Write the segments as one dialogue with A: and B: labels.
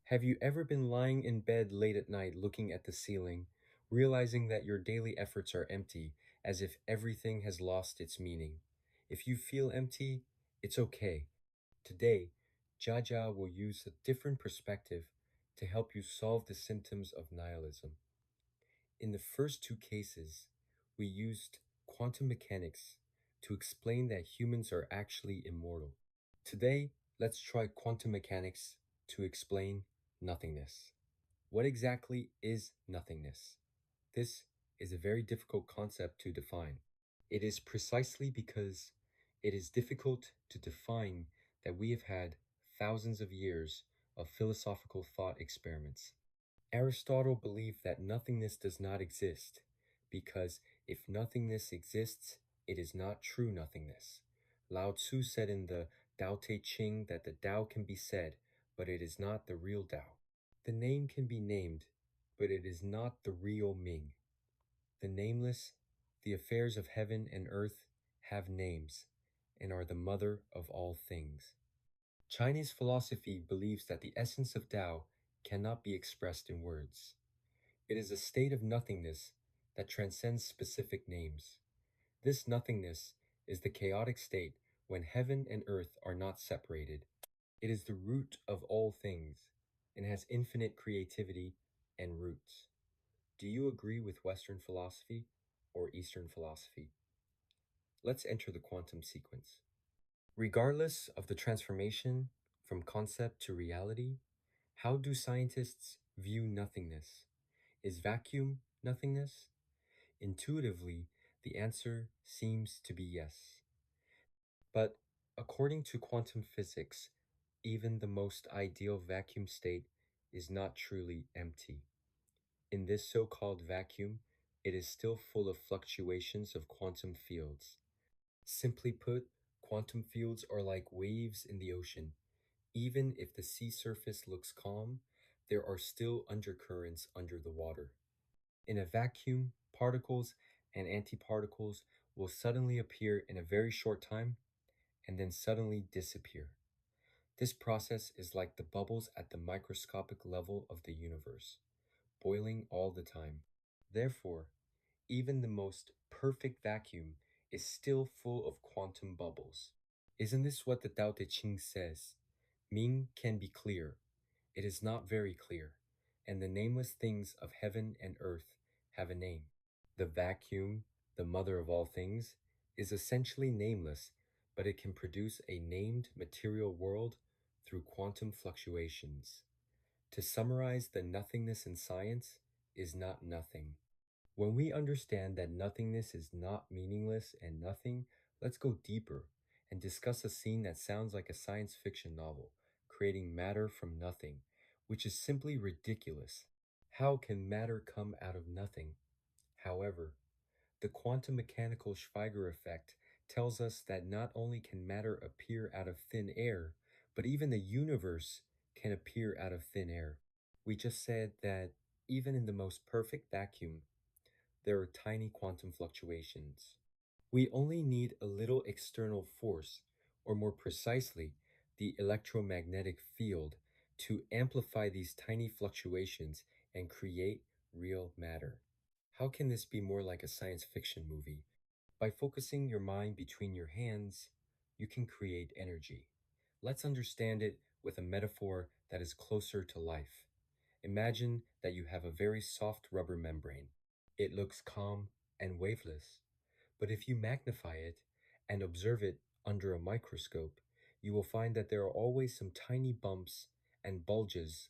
A: Have you ever been lying in bed late at night looking at the ceiling, realizing that your daily efforts are empty, as if everything has lost its meaning? If you feel empty, it's okay. Today, Jaja will use a different perspective to help you solve the symptoms of nihilism. In the first two cases, we used quantum mechanics to explain that humans are actually immortal. Today, let's try quantum mechanics to explain nothingness. What exactly is nothingness? This is a very difficult concept to define. It is precisely because it is difficult to define that we have had thousands of years of philosophical thought experiments. Aristotle believed that nothingness does not exist because if nothingness exists, it is not true nothingness. Lao Tzu said in the Tao Te Ching that the Tao can be said, but it is not the real Tao. The name can be named, but it is not the real Ming. The nameless, the affairs of heaven and earth have names and are the mother of all things. Chinese philosophy believes that the essence of Tao cannot be expressed in words. It is a state of nothingness that transcends specific names. This nothingness is the chaotic state when heaven and earth are not separated. It is the root of all things and has infinite creativity and roots. Do you agree with Western philosophy or Eastern philosophy? Let's enter the quantum sequence. Regardless of the transformation from concept to reality, how do scientists view nothingness? Is vacuum nothingness? Intuitively, the answer seems to be yes. But according to quantum physics, even the most ideal vacuum state is not truly empty. In this so-called vacuum, it is still full of fluctuations of quantum fields. Simply put, quantum fields are like waves in the ocean. Even if the sea surface looks calm, there are still undercurrents under the water. In a vacuum, particles and antiparticles will suddenly appear in a very short time and then suddenly disappear. This process is like the bubbles at the microscopic level of the universe, boiling all the time. Therefore, even the most perfect vacuum is still full of quantum bubbles. Isn't this what the Tao Te Ching says? Ming can be clear. It is not very clear, and the nameless things of heaven and earth have a name. The vacuum, the mother of all things, is essentially nameless, but it can produce a named material world through quantum fluctuations. To summarize, the nothingness in science is not nothing. When we understand that nothingness is not meaningless and nothing, let's go deeper and discuss a scene that sounds like a science fiction novel, creating matter from nothing, which is simply ridiculous. How can matter come out of nothing? However, the quantum mechanical Schweiger effect tells us that not only can matter appear out of thin air, but even the universe can appear out of thin air. We just said that even in the most perfect vacuum, there are tiny quantum fluctuations. We only need a little external force, or more precisely, the electromagnetic field, to amplify these tiny fluctuations and create real matter. How can this be more like a science fiction movie? By focusing your mind between your hands, you can create energy. Let's understand it with a metaphor that is closer to life. Imagine that you have a very soft rubber membrane. It looks calm and waveless, but if you magnify it and observe it under a microscope, you will find that there are always some tiny bumps and bulges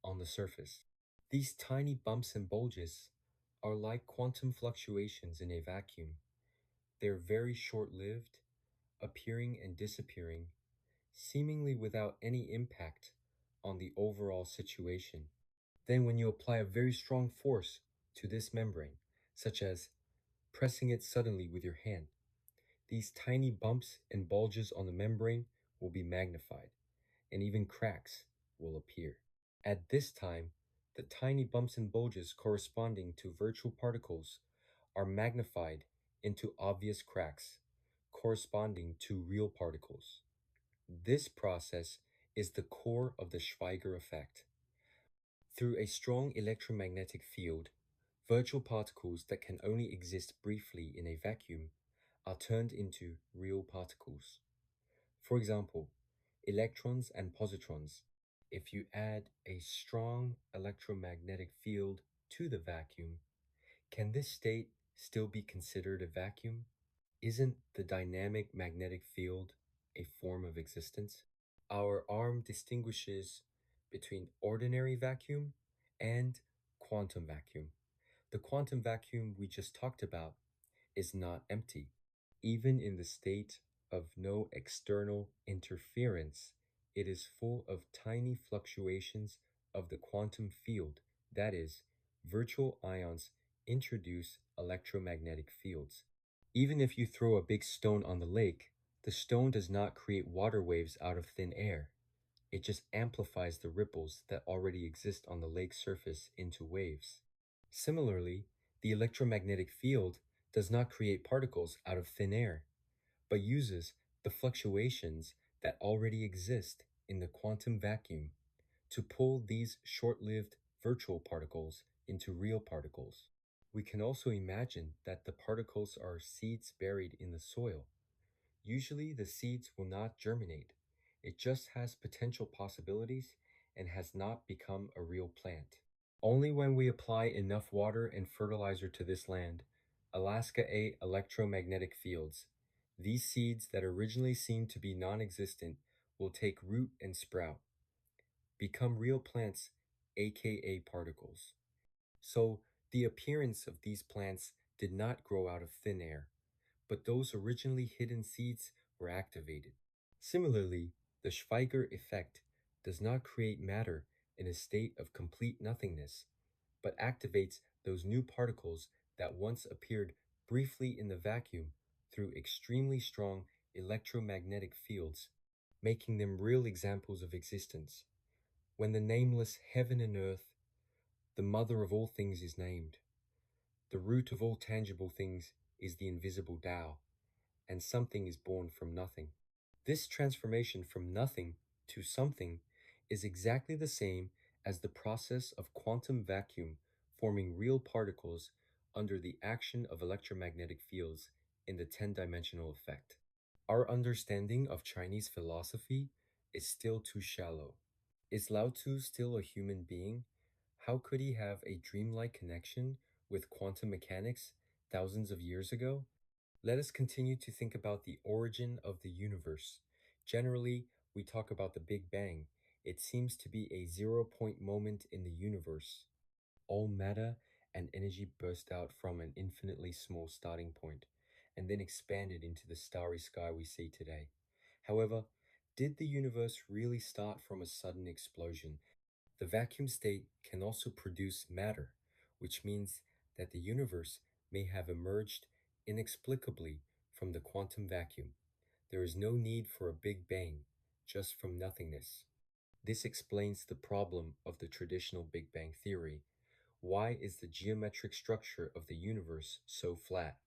A: on the surface. These tiny bumps and bulges are like quantum fluctuations in a vacuum. They're very short-lived, appearing and disappearing, seemingly without any impact on the overall situation. Then when you apply a very strong force to this membrane, such as pressing it suddenly with your hand, these tiny bumps and bulges on the membrane will be magnified, and even cracks will appear. At this time, the tiny bumps and bulges corresponding to virtual particles are magnified into obvious cracks corresponding to real particles. This process is the core of the Schweiger effect. Through a strong electromagnetic field, virtual particles that can only exist briefly in a vacuum are turned into real particles. For example, electrons and positrons. If you add a strong electromagnetic field to the vacuum, can this state still be considered a vacuum? Isn't the dynamic magnetic field a form of existence? Our arm distinguishes between ordinary vacuum and quantum vacuum. The quantum vacuum we just talked about is not empty. Even in the state of no external interference, it is full of tiny fluctuations of the quantum field. That is, virtual ions introduce electromagnetic fields. Even if you throw a big stone on the lake, the stone does not create water waves out of thin air. It just amplifies the ripples that already exist on the lake surface into waves. Similarly, the electromagnetic field does not create particles out of thin air, but uses the fluctuations that already exist in the quantum vacuum to pull these short-lived virtual particles into real particles. We can also imagine that the particles are seeds buried in the soil. Usually the seeds will not germinate. It just has potential possibilities and has not become a real plant. Only when we apply enough water and fertilizer to this land, Alaska A electromagnetic fields, these seeds that originally seemed to be non-existent will take root and sprout, become real plants, aka particles. So the appearance of these plants did not grow out of thin air, but those originally hidden seeds were activated. Similarly, the Schweiger effect does not create matter in a state of complete nothingness, but activates those new particles that once appeared briefly in the vacuum through extremely strong electromagnetic fields, making them real examples of existence. When the nameless heaven and earth, the mother of all things, is named, the root of all tangible things is the invisible Tao, and something is born from nothing. This transformation from nothing to something is exactly the same as the process of quantum vacuum forming real particles under the action of electromagnetic fields in the 10-dimensional effect. Our understanding of Chinese philosophy is still too shallow. Is Lao Tzu still a human being? How could he have a dreamlike connection with quantum mechanics thousands of years ago? Let us continue to think about the origin of the universe. Generally, we talk about the Big Bang. It seems to be a zero-point moment in the universe. All matter and energy burst out from an infinitely small starting point, and then expanded into the starry sky we see today. However, did the universe really start from a sudden explosion? The vacuum state can also produce matter, which means that the universe may have emerged inexplicably from the quantum vacuum. There is no need for a Big Bang, just from nothingness. This explains the problem of the traditional Big Bang theory. Why is the geometric structure of the universe so flat?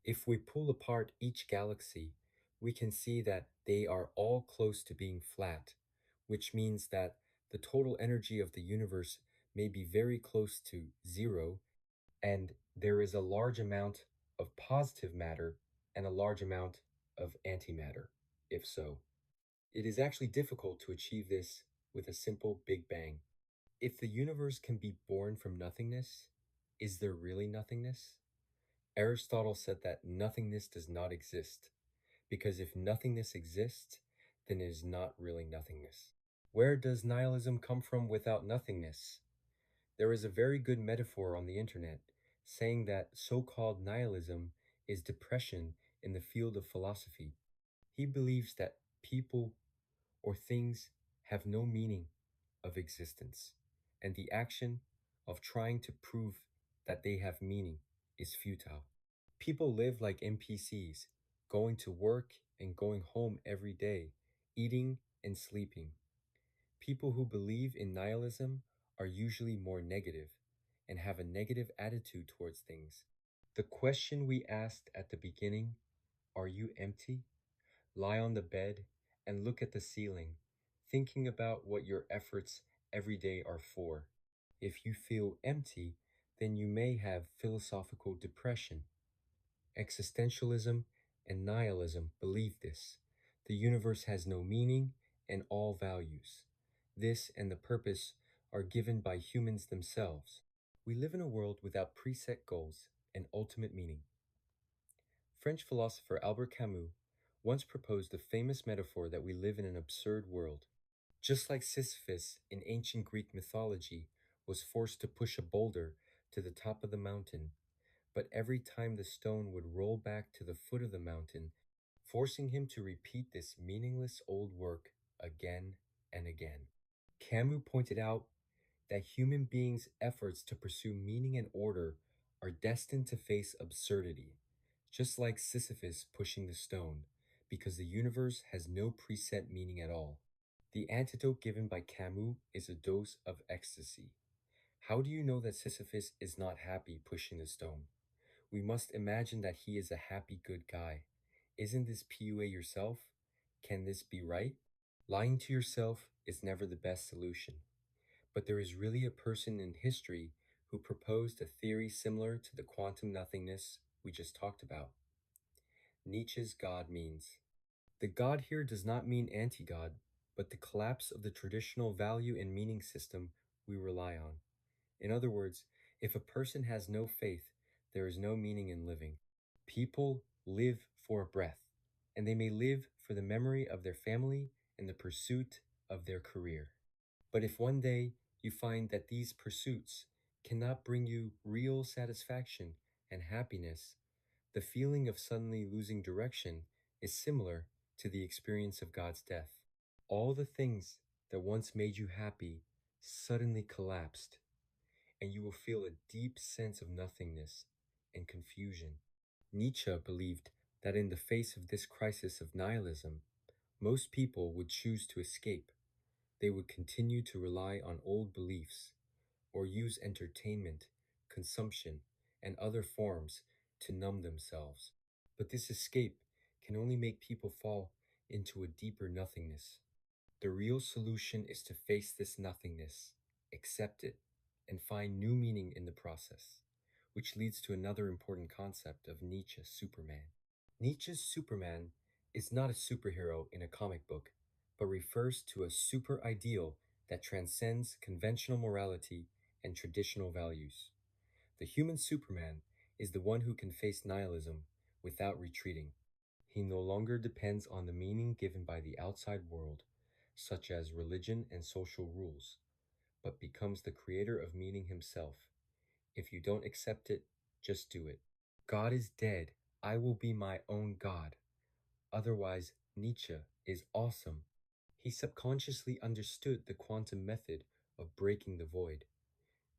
A: If we pull apart each galaxy, we can see that they are all close to being flat, which means that the total energy of the universe may be very close to zero, and there is a large amount of positive matter and a large amount of antimatter, if so. It is actually difficult to achieve this with a simple Big Bang. If the universe can be born from nothingness, is there really nothingness? Aristotle said that nothingness does not exist, because if nothingness exists, then it is not really nothingness. Where does nihilism come from without nothingness? There is a very good metaphor on the internet saying that so-called nihilism is depression in the field of philosophy. He believes that people or things have no meaning of existence, and the action of trying to prove that they have meaning is futile. People live like NPCs, going to work and going home every day, eating and sleeping. People who believe in nihilism are usually more negative and have a negative attitude towards things. The question we asked at the beginning, are you empty? Lie on the bed and look at the ceiling, thinking about what your efforts every day are for. If you feel empty, then you may have philosophical depression. Existentialism and nihilism believe this. The universe has no meaning and all values. This and the purpose are given by humans themselves. We live in a world without preset goals and ultimate meaning. French philosopher Albert Camus once proposed the famous metaphor that we live in an absurd world. Just like Sisyphus in ancient Greek mythology was forced to push a boulder to the top of the mountain, but every time the stone would roll back to the foot of the mountain, forcing him to repeat this meaningless old work again and again. Camus pointed out that human beings' efforts to pursue meaning and order are destined to face absurdity, just like Sisyphus pushing the stone, because the universe has no preset meaning at all. The antidote given by Camus is a dose of ecstasy. How do you know that Sisyphus is not happy pushing the stone? We must imagine that he is a happy, good guy. Isn't this PUA yourself? Can this be right? Lying to yourself is never the best solution. But there is really a person in history who proposed a theory similar to the quantum nothingness we just talked about. Nietzsche's God means. The God here does not mean anti God, but the collapse of the traditional value and meaning system we rely on. In other words, if a person has no faith, there is no meaning in living. People live for a breath, and they may live for the memory of their family and the pursuit of their career. But if one day you find that these pursuits cannot bring you real satisfaction and happiness, the feeling of suddenly losing direction is similar to the experience of God's death. All the things that once made you happy suddenly collapsed, and you will feel a deep sense of nothingness and confusion. Nietzsche believed that in the face of this crisis of nihilism, most people would choose to escape. They would continue to rely on old beliefs or use entertainment, consumption, and other forms to numb themselves. But this escape can only make people fall into a deeper nothingness. The real solution is to face this nothingness, accept it, and find new meaning in the process, which leads to another important concept of Nietzsche's Superman. Nietzsche's Superman is not a superhero in a comic book, but refers to a super ideal that transcends conventional morality and traditional values. The human Superman is the one who can face nihilism without retreating. He no longer depends on the meaning given by the outside world, such as religion and social rules, but becomes the creator of meaning himself. If you don't accept it, just do it. God is dead. I will be my own God. Otherwise, Nietzsche is awesome. He subconsciously understood the quantum method of breaking the void.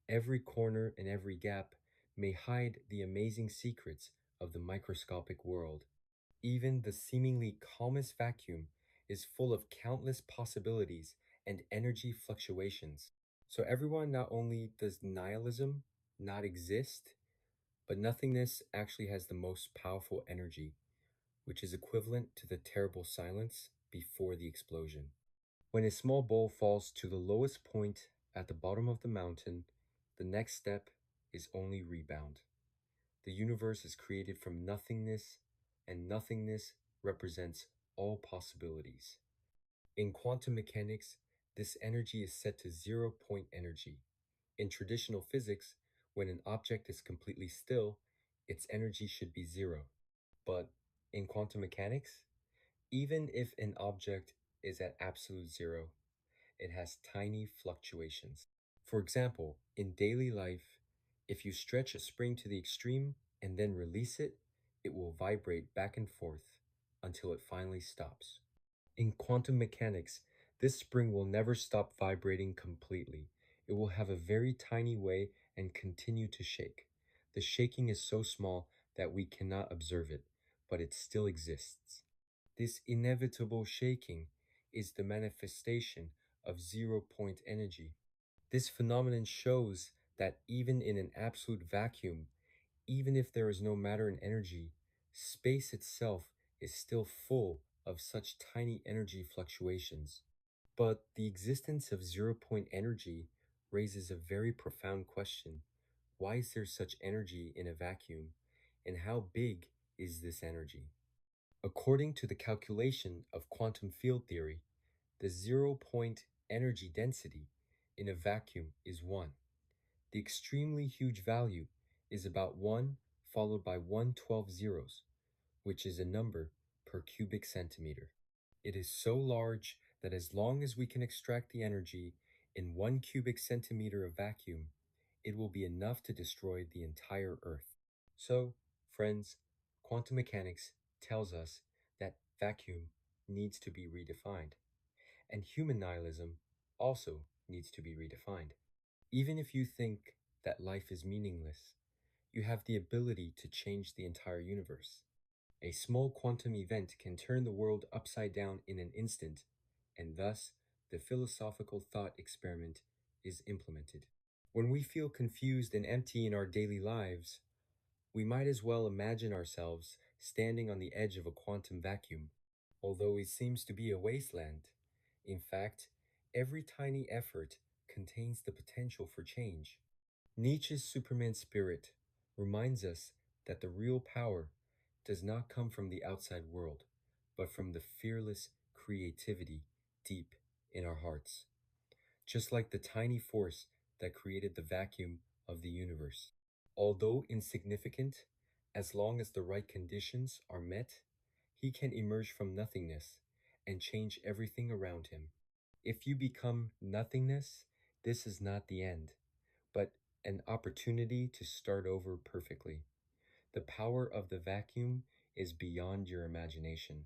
A: Every corner and every gap may hide the amazing secrets of the microscopic world. Even the seemingly calmest vacuum is full of countless possibilities and energy fluctuations. So everyone not only does nihilism not exist, but nothingness actually has the most powerful energy, which is equivalent to the terrible silence before the explosion. When a small bowl falls to the lowest point at the bottom of the mountain, the next step is only rebound. The universe is created from nothingness, and nothingness represents all possibilities. In quantum mechanics, this energy is set to 0 point energy. In traditional physics, when an object is completely still, its energy should be zero. But in quantum mechanics, even if an object is at absolute zero, it has tiny fluctuations. For example, in daily life, if you stretch a spring to the extreme and then release it, it will vibrate back and forth until it finally stops. In quantum mechanics, this spring will never stop vibrating completely. It will have a very tiny way and continue to shake. The shaking is so small that we cannot observe it, but it still exists. This inevitable shaking is the manifestation of 0 point energy. This phenomenon shows that even in an absolute vacuum, even if there is no matter and energy, space itself is still full of such tiny energy fluctuations. But the existence of 0 point energy raises a very profound question. Why is there such energy in a vacuum, and how big is this energy? According to the calculation of quantum field theory, the 0 point energy density in a vacuum is 1. The extremely huge value is about 1 followed by 112 zeros, which is a number per cubic centimeter. It is so large that as long as we can extract the energy in 1 cubic centimeter of vacuum, it will be enough to destroy the entire Earth. So, friends, quantum mechanics tells us that vacuum needs to be redefined, and human nihilism also needs to be redefined. Even if you think that life is meaningless, you have the ability to change the entire universe. A small quantum event can turn the world upside down in an instant, and thus the philosophical thought experiment is implemented. When we feel confused and empty in our daily lives, we might as well imagine ourselves standing on the edge of a quantum vacuum. Although it seems to be a wasteland, in fact, every tiny effort contains the potential for change. Nietzsche's Superman spirit reminds us that the real power does not come from the outside world, but from the fearless creativity deep in our hearts, just like the tiny force that created the vacuum of the universe. Although insignificant, as long as the right conditions are met, he can emerge from nothingness and change everything around him. If you become nothingness, this is not the end, but an opportunity to start over perfectly. The power of the vacuum is beyond your imagination.